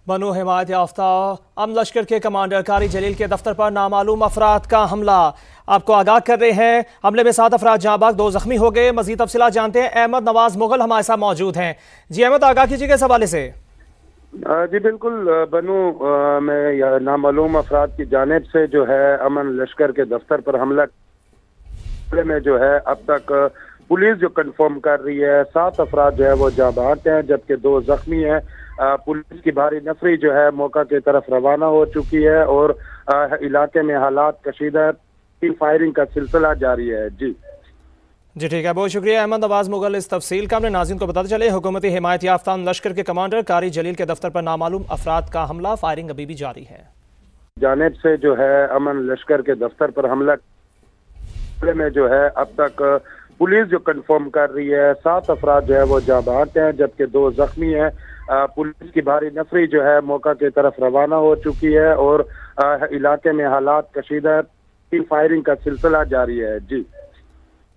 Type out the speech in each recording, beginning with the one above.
बनो हिमायत याफ्ता अमन लश्कर के कमांडर कारी जलील के दफ्तर पर नामालूम अफराद का हमला। आपको आगाह कर रहे हैं, हमले में 7 अफराद जांबाग, 2 जख्मी हो गए। मजीद तफसीलात जानते हैं, अहमद नवाज मुगल हमारे साथ मौजूद हैं। जी अहमद, आगाह कीजिएगा इस हवाले से। जी बिल्कुल बनो में नामालूम अफराद की जानिब से जो है अमन लश्कर के दफ्तर पर हमला में जो है अब तक पुलिस जो कंफर्म कर रही है 7 अफराद जो है वो जांबाग हैं, जबकि 2 जख्मी हैं। पुलिस की भारी नफरी जो है मौका की तरफ रवाना हो चुकी है और इलाके में हालात कशीदा है। फायरिंग का सिलसिला जारी है। जी ठीक है, बहुत शुक्रिया अहमद नवाज मुगल इस तफसील का। हमने नाज़रीन को बताते चले, हुकूमती हिमायत याफ्ता लश्कर के कमांडर कारी जलील के दफ्तर पर नामालूम अफराद का हमला, फायरिंग अभी भी जारी है। जानिब से जो है अमन लश्कर के दफ्तर पर हमला में जो है अब तक पुलिस जो कंफर्म कर रही है 7 अफराद जो है वो जांबाग हैं, जबकि 2 जख्मी हैं। पुलिस की भारी नफरी जो है मौका की तरफ रवाना हो चुकी है और इलाके में हालात कशीदा है। फायरिंग का सिलसिला जारी है। जी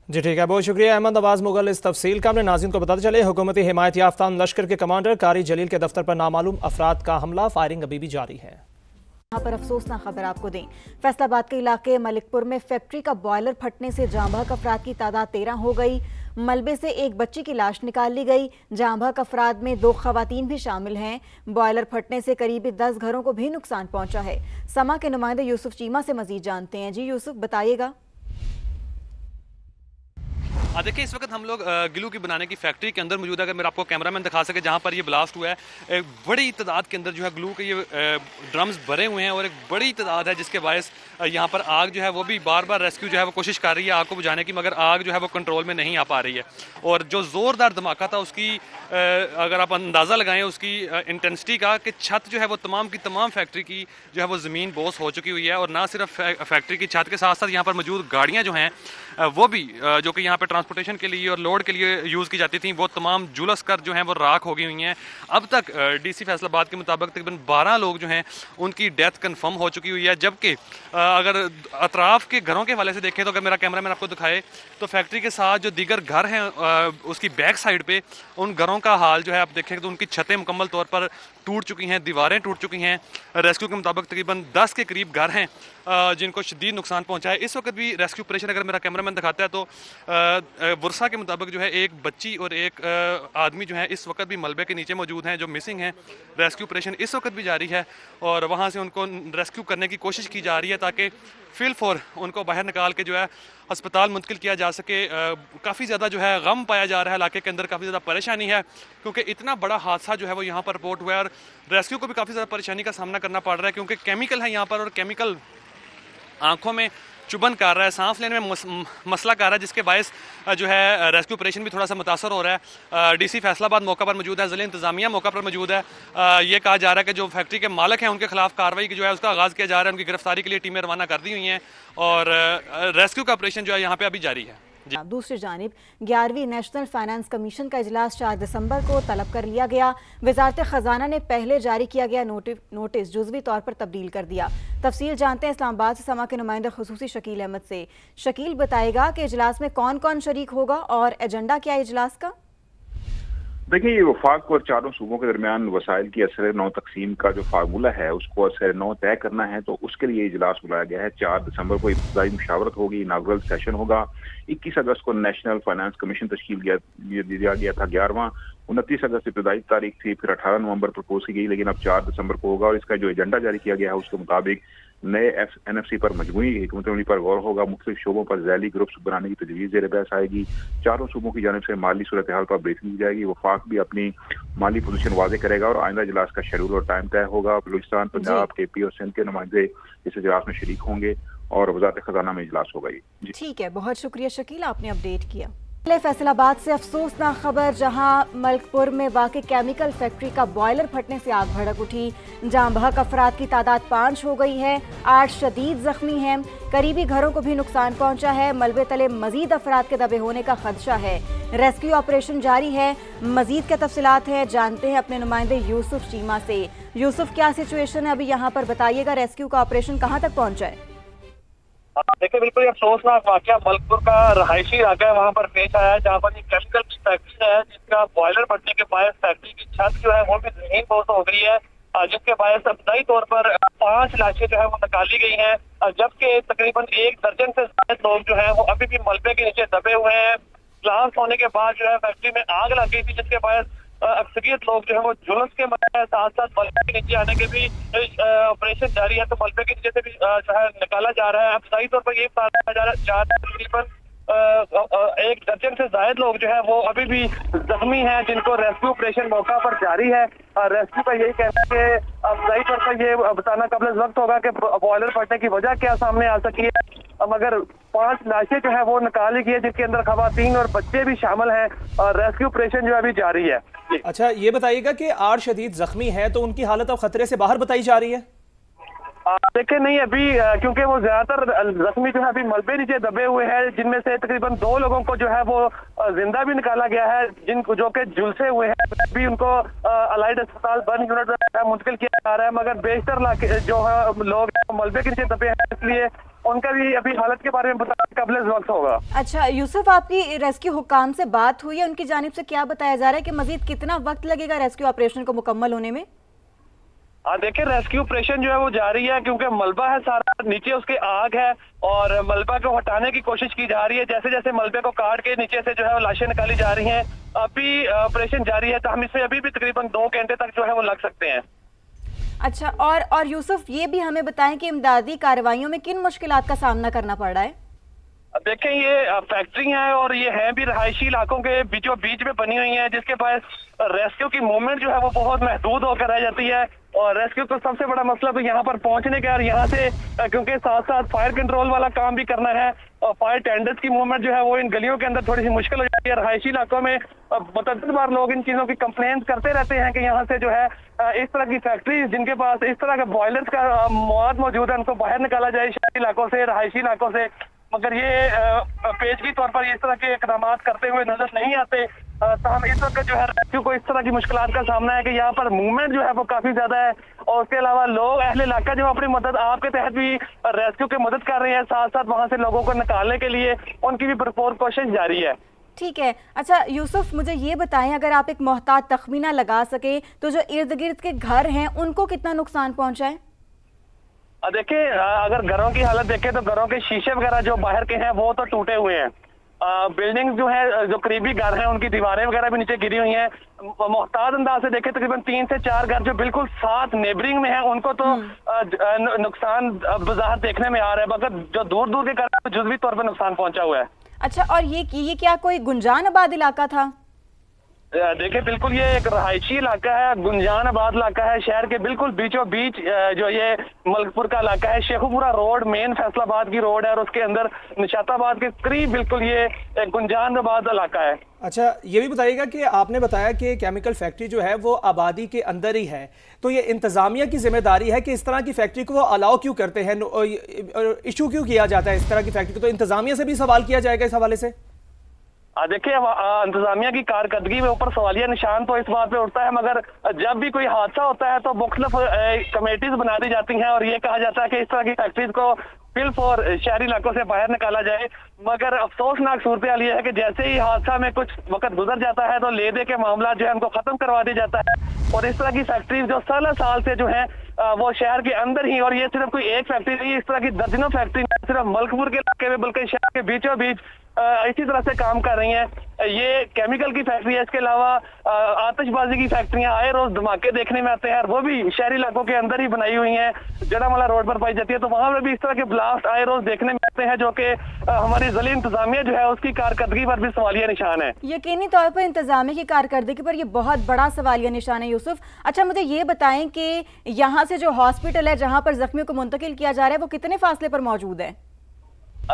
ठीक है, बहुत शुक्रिया अहमद नवाज मुगल इस तफसील का। हमने नाज़रीन को बताते चले, हुकूमती हिमायत याफ्ता लश्कर के कमांडर कारी जलील के दफ्तर पर नामालूम अफराद का हमला, फायरिंग अभी भी जारी है। यहाँ पर अफसोसनाक खबर आपको दें, फैसलाबाद के इलाके मलिकपुर में फैक्ट्री का बॉयलर फटने से जांबाग अफराद की तादाद 13 हो गई। मलबे से एक बच्ची की लाश निकाल ली गई। जांबाग अफराद में 2 खवातीन भी शामिल हैं। बॉयलर फटने से करीबी 10 घरों को भी नुकसान पहुंचा है। समा के नुमाइंदे यूसुफ चीमा से मजीद जानते हैं। जी यूसुफ, बताइएगा। देखिए, इस वक्त हम लोग गिलू की बनाने की फैक्ट्री के अंदर मौजूद है। अगर मेरा आपको कैमरामैन दिखा सके, जहां पर ये ब्लास्ट हुआ है, एक बड़ी तादाद के अंदर जो है ग्लू के ये ड्रम्स भरे हुए हैं और एक बड़ी तादाद है, जिसके बायस यहाँ पर आग जो है वो भी बार बार रेस्क्यू जो है वो कोशिश कर रही है आग को बुझाने की, मगर आग जो है वो कंट्रोल में नहीं आ पा रही है। और जो ज़ोरदार धमाका था उसकी अगर आप अंदाज़ा लगाएं उसकी इंटेंसिटी का, कि छत जो है वो तमाम की तमाम फैक्ट्री की जो है वो ज़मीन बोस हो चुकी हुई है। और ना सिर्फ फैक्ट्री की छत के साथ साथ यहाँ पर मौजूद गाड़ियाँ जो हैं वो भी जो कि यहाँ पर ट्रांसपोर्टेशन के लिए और लोड के लिए यूज़ की जाती थी, वो तमाम जुलस कर जो हैं वो राख हो गई हुई हैं। अब तक डीसी फैसलाबाद के मुताबिक तकरीबन 12 लोग जो हैं उनकी डेथ कंफर्म हो चुकी हुई है। जबकि अगर अतराफ के घरों के हवाले से देखें तो, अगर मेरा कैमरामैन आपको दिखाए तो फैक्ट्री के साथ जो दीगर घर हैं उसकी बैक साइड पे उन घरों का हाल जो है आप देखें तो उनकी छतें मुकम्मल तौर पर टूट चुकी हैं, दीवारें टूट चुकी हैं। रेस्क्यू के मुताबिक तकरीबन 10 के करीब घर हैं जिनको शदीद नुकसान पहुंचा है। इस वक्त भी रेस्क्यू ऑपरेशन अगर मेरा कैमरामैन दिखाता है तो वर्षा के मुताबिक जो है एक बच्ची और एक आदमी जो है इस वक्त भी मलबे के नीचे मौजूद हैं, जो मिसिंग हैं। रेस्क्यू ऑपरेशन इस वक्त भी जारी है और वहाँ से उनको रेस्क्यू करने की कोशिश की जा रही है ताकि फिल फॉर उनको बाहर निकाल के जो है अस्पताल मुंतकिल किया जा सके। काफ़ी ज़्यादा जो है गम पाया जा रहा है इलाके के अंदर, काफ़ी ज़्यादा परेशानी है क्योंकि इतना बड़ा हादसा जो है वो यहाँ पर रिपोर्ट हुआ है और रेस्क्यू को भी काफ़ी ज़्यादा परेशानी का सामना करना पड़ रहा है क्योंकि केमिकल है यहाँ पर और केमिकल आँखों में चुभन कर रहा है, सांस लेने में मसला कर रहा है, जिसके बायस जो है रेस्क्यू ऑपरेशन भी थोड़ा सा मुतासर हो रहा है। डीसी फैसलाबाद मौका पर मौजूद है, ज़िला इंतजामिया मौका पर मौजूद है। ये कहा जा रहा है कि जो फैक्ट्री के मालिक हैं उनके खिलाफ कार्रवाई की जो है उसका आगाज़ किया जा रहा है। उनकी गिरफ्तारी के लिए टीमें रवाना कर दी हुई हैं और रेस्क्यू का ऑपरेशन जो है यहाँ पर अभी जारी है। दूसरी जानिब 11वीं नेशनल फाइनेंस कमीशन का इजलास 4 दिसंबर को तलब कर लिया गया। वजारत खजाना ने पहले जारी किया गया नोटिस जुज़वी तौर पर तब्दील कर दिया। तफसील जानते हैं इस्लामाबाद से समा के नुमाइंदे खुसूसी शकील अहमद से। शकील, बताएगा कि इजलास में कौन कौन शरीक होगा और एजेंडा क्या है इजलास का? देखिए, ये वफाक और चारों सूबों के दरमियान वसाइल की असर नौ तकसीम का जो फार्मूला है उसको असर नौ तय करना है, तो उसके लिए इजलास बुलाया गया है। 4 दिसंबर को इब्तिदाई मुशावरत होगी, इनागुरल सेशन होगा। 21 अगस्त को नेशनल फाइनेंस कमीशन तश्कील दिया गया था 11वां। 29 अगस्त इब्तिदाई तारीख थी, फिर 18 नवंबर प्रपोज की गई, लेकिन अब 4 दिसंबर को होगा। और इसका जो एजेंडा जारी किया गया है उसके मुताबिक नए NFC पर मजमूई हिकमत अमली पर गौर होगा, मुख्तलिफ शोबों पर झैली ग्रुप्स बनाने की तजवीज़ ज़ेर बहस आएगी। चारों सूबों की जानिब से माली सूरत हाल पर ब्रीफिंग दी जाएगी। वफाक भी अपनी माली पोजीशन वाज़े करेगा और आइंदा इजलास का शेड्यूल और टाइम तय होगा। बलूचिस्तान, पंजाब, KP और सिंध के नुमाइंदे इस इजलास में शरीक होंगे और वजारत खजाना में इजलास होगा। ये ठीक है, बहुत शुक्रिया शकील, आपने अपडेट किया। फैसलाबाद से अफसोसनाक खबर, जहां मलकपुर में वाक़ई केमिकल फैक्ट्री का बॉयलर फटने से आग भड़क उठी। जांबाग अफराद की तादाद 5 हो गई है, 8 शदीद जख्मी हैं। करीबी घरों को भी नुकसान पहुंचा है। मलबे तले मजीद अफराद के दबे होने का खदशा है। रेस्क्यू ऑपरेशन जारी है। मजीद क्या तफसीलात है जानते हैं अपने नुमाइंदे यूसुफ चीमा से। यूसुफ, क्या सिचुएशन है अभी यहाँ पर, बताइएगा। रेस्क्यू का ऑपरेशन कहाँ तक पहुँचा है? देखिए, बिल्कुल ये अफसोसनाक वाकया मलकपुर का रहायशी इलाका है, वहाँ पर पेश आया है, जहाँ पर ये केमिकल की फैक्ट्री है जिसका बॉयलर फटने के बाद फैक्ट्री की छत जो है वो भी जमीन बोस हो गई है। जिसके बायस अब्तदाई तौर पर 5 लाशें जो है वो निकाली गई हैं, जबकि तकरीबन 1 दर्जन से ज्यादा लोग जो है वो अभी भी मलबे के नीचे दबे हुए हैं। ब्लास्ट होने के बाद जो है फैक्ट्री में आग लग गई थी, जिसके बायस अक्सरियत लोग जो है वो झुलस के मरे हैं। साथ साथ मलबे के नीचे आने के भी ऑपरेशन जारी है, तो मलबे के नीचे से भी जो है निकाला जा रहा है। अब सही तौर पर ये बताया जा रहा है तकरीबन 1 दर्जन से ज्यादा लोग जो है वो अभी भी जख्मी हैं, जिनको रेस्क्यू ऑपरेशन मौका पर जारी है। रेस्क्यू का यही कहना है कि अब सही तौर पर ये बताना कबल वक्त होगा कि बॉयलर फटने की वजह क्या सामने आ सकी है, मगर 5 लाशें जो है वो निकाली गई है, जिसके अंदर खवातीन और बच्चे भी शामिल हैं, और रेस्क्यू ऑपरेशन जो है अभी जारी है। अच्छा, ये बताइएगा कि 8 शदीद जख्मी है, तो उनकी हालत अब खतरे से बाहर बताई जा रही है? देखिए नहीं, अभी क्योंकि वो ज्यादातर जख्मी जो है अभी मलबे नीचे दबे हुए हैं, जिनमें से तकरीबन 2 लोगों को जो है वो जिंदा भी निकाला गया है, जो कि झुलसे हुए हैं। अभी उनको अलाइड अस्पताल बर्न यूनिट में मुंतकिल किया जा रहा है, मगर बेशतर जो है लोग मलबे के नीचे दबे हैं, इसलिए उनका भी अभी हालत के बारे में बताना कबल वक्त होगा। अच्छा यूसुफ, आपकी रेस्क्यू हुक्काम से बात हुई है? उनकी जानिब से क्या बताया जा रहा है कि मजीद कितना वक्त लगेगा रेस्क्यू ऑपरेशन को मुकम्मल होने में? देखिए रेस्क्यू ऑपरेशन जो है वो जारी है, क्योंकि मलबा है सारा, नीचे उसके आग है और मलबा को हटाने की कोशिश की जा रही है। जैसे जैसे मलबे को काट के नीचे से जो है वो लाशें निकाली जा रही हैं। अभी ऑपरेशन जारी है, तो हम इससे अभी भी तकरीबन 2 घंटे तक जो है वो लग सकते हैं। अच्छा, और यूसुफ ये भी हमें बताएं कि इमदादी कार्रवाइयों में किन मुश्किलात का सामना करना पड़ रहा है? देखें ये फैक्ट्री है और ये है भी रहायशी इलाकों के बीचों बीच में बनी हुई है, जिसके पास रेस्क्यू की मूवमेंट जो है वो बहुत महदूद होकर रह जाती है। और रेस्क्यू का सबसे बड़ा मसला तो यहाँ पर पहुंचने का, और यहाँ से क्योंकि साथ साथ फायर कंट्रोल वाला काम भी करना है, और फायर टेंडर्स की मूवमेंट जो है वो इन गलियों के अंदर थोड़ी सी मुश्किल हो जाती है। रहायशी इलाकों में मुतअद्दिद बार लोग इन चीजों की कंप्लेंट करते रहते हैं कि यहाँ से जो है इस तरह की फैक्ट्रीज जिनके पास इस तरह के बॉयलर्स का मौत मौजूद है, उनको बाहर निकाला जाए शहरी इलाकों से, रहायशी इलाकों से, मगर ये पेशगी तौर पर इस तरह के इकदाम करते हुए नजर नहीं आते। तो हम इस वक्त जो है रेस्क्यू को इस तरह की मुश्किलात का सामना है कि यहाँ पर मूवमेंट जो है वो काफी ज्यादा है, और उसके अलावा लोग अहले इलाका जो अपनी मदद आपके तहत भी रेस्क्यू की मदद कर रहे हैं, साथ साथ वहाँ से लोगों को निकालने के लिए उनकी भी भरपूर कोशिश जारी है। ठीक है। अच्छा यूसुफ, मुझे ये बताएं, अगर आप एक मोहतात तखमीना लगा सके तो जो इर्द गिर्द के घर हैं उनको कितना नुकसान पहुंचा है? देखिए अगर घरों की हालत देखें तो घरों के शीशे वगैरह जो बाहर के हैं वो तो टूटे हुए हैं। बिल्डिंग जो है, जो करीबी घर हैं, उनकी दीवारें वगैरह भी नीचे गिरी हुई हैं। मोहताज अंदाज से देखें तकरीबन 3 से 4 घर जो बिल्कुल साथ नेबरिंग में हैं, उनको तो नुकसान बज़ाहिर देखने में आ रहा है, मगर जो दूर दूर के घर हैं जुज़वी तौर पर नुकसान पहुंचा हुआ है। अच्छा, और ये क्या कोई गुंजान आबाद इलाका था? देखिए बिल्कुल ये एक रहायशी इलाका है, गुंजान आबाद इलाका है। शहर के बिल्कुल बीचों बीच जो ये मलकपुर का इलाका है, शेखुपुरा रोड मेन फैसलाबाद की रोड है, और उसके अंदर निशाताबाद के करीब बिल्कुल ये एक गुंजान आबाद इलाका है। अच्छा, ये भी बताइएगा कि आपने बताया कि केमिकल फैक्ट्री जो है वो आबादी के अंदर ही है, तो ये इंतजामिया की जिम्मेदारी है कि इस तरह की फैक्ट्री को वो अलाउ क्यों करते हैं, इशू क्यों किया जाता है इस तरह की फैक्ट्री को? तो इंतजामिया से भी सवाल किया जाएगा इस हवाले से? देखिए इंतजामिया की कारकर्दगी में ऊपर सवालिया निशान तो इस बात पे उठता है, मगर जब भी कोई हादसा होता है तो मुख्तलिफ कमेटीज बना दी जाती हैं और ये कहा जाता है कि इस तरह की फैक्ट्रीज को सिर्फ और शहरी इलाकों से बाहर निकाला जाए। मगर अफसोसनाक सूरत हाल ये है कि जैसे ही हादसा में कुछ वक्त गुजर जाता है तो ले दे के मामला जो है उनको खत्म करवा दिया जाता है, और इस तरह की फैक्ट्रीज जो साल से जो है वो शहर के अंदर ही, और ये सिर्फ कोई एक फैक्ट्री नहीं, इस तरह की दर्जनों फैक्ट्री सिर्फ मलकपुर के इलाके में बल्कि शहर के बीचों बीच इसी तरह से काम कर रही हैं। ये केमिकल की फैक्ट्री है, इसके अलावा आतिशबाजी की फैक्ट्रियां आए रोज धमाके देखने में आते हैं, और वो भी शहरी इलाकों के अंदर ही बनाई हुई हैं, जड़ामाला रोड पर पाई जाती है। तो वहां पर भी इस तरह के ब्लास्ट आए रोज देखने में आते हैं, जो कि हमारी ज़िली इंतजामिया जो है उसकी कारकर्दगी पर भी सवालिया निशान है। यकीनी तौर पर इंतजामिया की कारकर्दगी पर यह बहुत बड़ा सवालिया निशान है। यूसुफ, अच्छा मुझे ये बताएं कि यहाँ से जो हॉस्पिटल है जहाँ पर जख्मियों को मुंतकिल किया जा रहा है वो कितने फासले पर मौजूद है?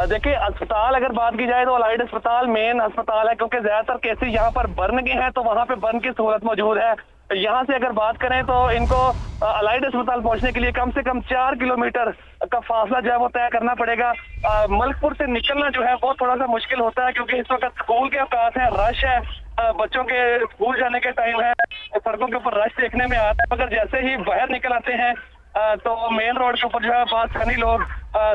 देखिए अस्पताल अगर बात की जाए तो अलाइड अस्पताल मेन अस्पताल है, क्योंकि ज्यादातर केसेस यहाँ पर बर्न के हैं, तो वहाँ पे बर्न की सहूलत मौजूद है। यहाँ से अगर बात करें तो इनको अलाइड अस्पताल पहुँचने के लिए कम से कम 4 किलोमीटर का फासला जो है वो तय करना पड़ेगा। मलकपुर से निकलना जो है वो थोड़ा सा मुश्किल होता है, क्योंकि इस वक्त स्कूल के औकात है, रश है, बच्चों के स्कूल जाने के टाइम है, सड़कों के ऊपर रश देखने में आता है। मगर जैसे ही बाहर निकल आते हैं तो मेन रोड के ऊपर जो है आसानी लोग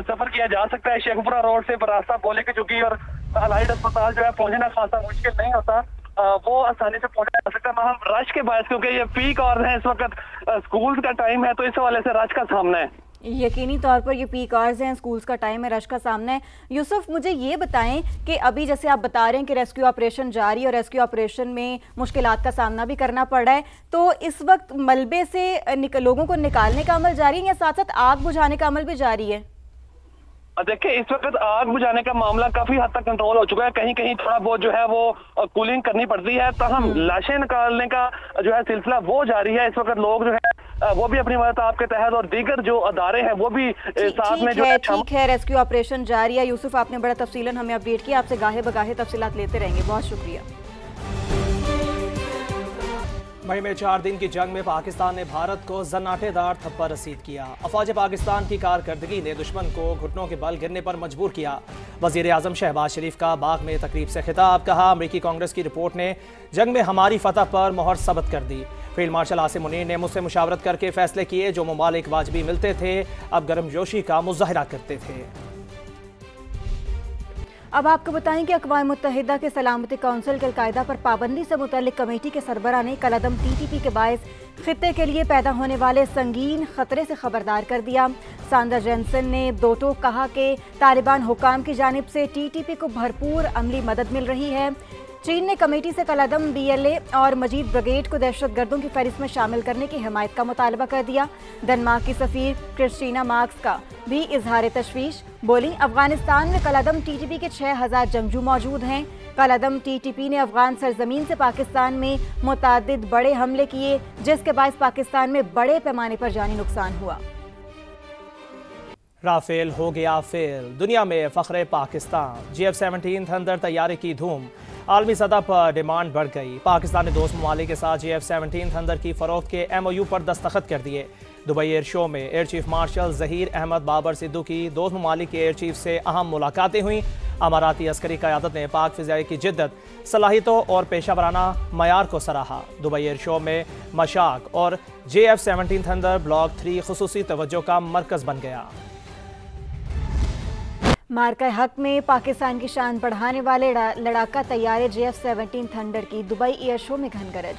सफर किया जा सकता है। शेखपुरा रोड से रास्ता बोले की चुकी, और अलाइड अस्पताल जो है पहुंचना खासा मुश्किल नहीं होता। वो आसानी से पहुंचा जा सकता है। हम रश के बायस, क्योंकि ये पीक और है, इस वक्त स्कूल का टाइम है, तो इस हवाले से रश का सामना है। यकीनी तौर पर ये पीक आवर्स हैं, स्कूल्स का टाइम है, रश का सामना है। यूसुफ, मुझे ये बताएं कि अभी जैसे आप बता रहे हैं कि रेस्क्यू ऑपरेशन जारी है और रेस्क्यू ऑपरेशन में मुश्किलात का सामना भी करना पड़ रहा है, तो इस वक्त मलबे से लोगों को निकालने का अमल जारी है या साथ साथ आग बुझाने का अमल भी जारी है? देखिए, इस वक्त आग बुझाने का मामला काफी हद तक कंट्रोल हो चुका है। कहीं कहीं थोड़ा बहुत जो है वो कूलिंग करनी पड़ती है, ताहम लाशें निकालने का जो है सिलसिला वो जारी है। इस वक्त लोग जो है वो भी अपनी मदद आपके तहत और दीगर जो अदारे हैं वो भी साथ में जो है। ठीक है, रेस्क्यू ऑपरेशन जारी है। यूसुफ, आपने बड़ा तफसीलन हमें अपडेट किया, आपसे गाहे बगाहे तफसीलात लेते रहेंगे, बहुत शुक्रिया। मई में 4 दिन की जंग में पाकिस्तान ने भारत को जन्नाटेदार थप्पड़ रसीद किया। अफवाज पाकिस्तान की कारकर्दगी ने दुश्मन को घुटनों के बल गिरने पर मजबूर किया। वजीर आजम शहबाज शरीफ का बाग में तकरीब से खिताब, कहा अमरीकी कांग्रेस की रिपोर्ट ने जंग में हमारी फतह पर मोहर सबत कर दी। फील्ड मार्शल आसिम मुनीर ने मुझसे मुशावरत करके फैसले किए जो ममालिक वाजबी मिलते थे, अब गर्मजोशी का मुजाहरा करते थे। अब आपको बताएं कि अक़वाम मुत्तहिदा के सलामती काउंसिल के अलकायदा पर पाबंदी से मुतल्लिक कमेटी के सरबराह ने कलअदम TTP के बायस खित्ते के लिए पैदा होने वाले संगीन खतरे से खबरदार कर दिया। सांडर जेंसन ने दो टोक कहा कि तालिबान हुकाम की जानिब से TTP को भरपूर अमली मदद मिल रही है। चीन ने कमेटी से कलअदम BLA और मजीद ब्रिगेड को दहशतगर्दों की फहरिस्त में शामिल करने की हिमायत का मुतालबा कर दिया। डेनमार्क की सफीर क्रिस्टीना मार्क्स का भी इजहार तशवीश, बोली अफगानिस्तान में कलअदम TTP के 6000 जंगजू मौजूद हैं। कलअदम TTP ने अफगान सरजमीन से पाकिस्तान में मुतादिद बड़े हमले किए, जिसके बायस पाकिस्तान में बड़े पैमाने पर जानी नुकसान हुआ। राफेल हो गया फेल, दुनिया में फख्रे पाकिस्तान। GF-17 थंडर तैयारी की धूम, आलमी सतह पर डिमांड बढ़ गई। पाकिस्तान ने दोस्त ममालिक के साथ GF-17 थंडर की फरोख्त के MOU पर दस्तखत कर दिए। दुबई एयर शो में air chief marshal Zaheer Ahmed Babar Sidhu की दोस्त ममालिक के एयर चीफ से अहम मुलाकातें हुई। अमाराती अस्करी क़यादत ने पाक फ़िज़ाई की जिद्दत, सलाहियतों और पेशा वराना मयार को सराहा। दुबई एयर शो में मशाक और GF-17 थंडर ब्लॉक 3 खुसूसी तवज्जो का मरकज़ बन गया। मार्का हक में पाकिस्तान की शान बढ़ाने वाले लड़ाका तैयारे GF-17 थंडर की दुबई एयर शो में घनगरज,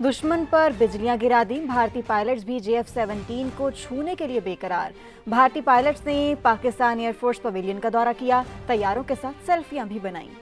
दुश्मन पर बिजलियां गिरा दी। भारतीय पायलट्स भी GF-17 को छूने के लिए बेकरार। भारतीय पायलट्स ने पाकिस्तान एयरफोर्स पवेलियन का दौरा किया, तैयारों के साथ सेल्फियां भी बनाई।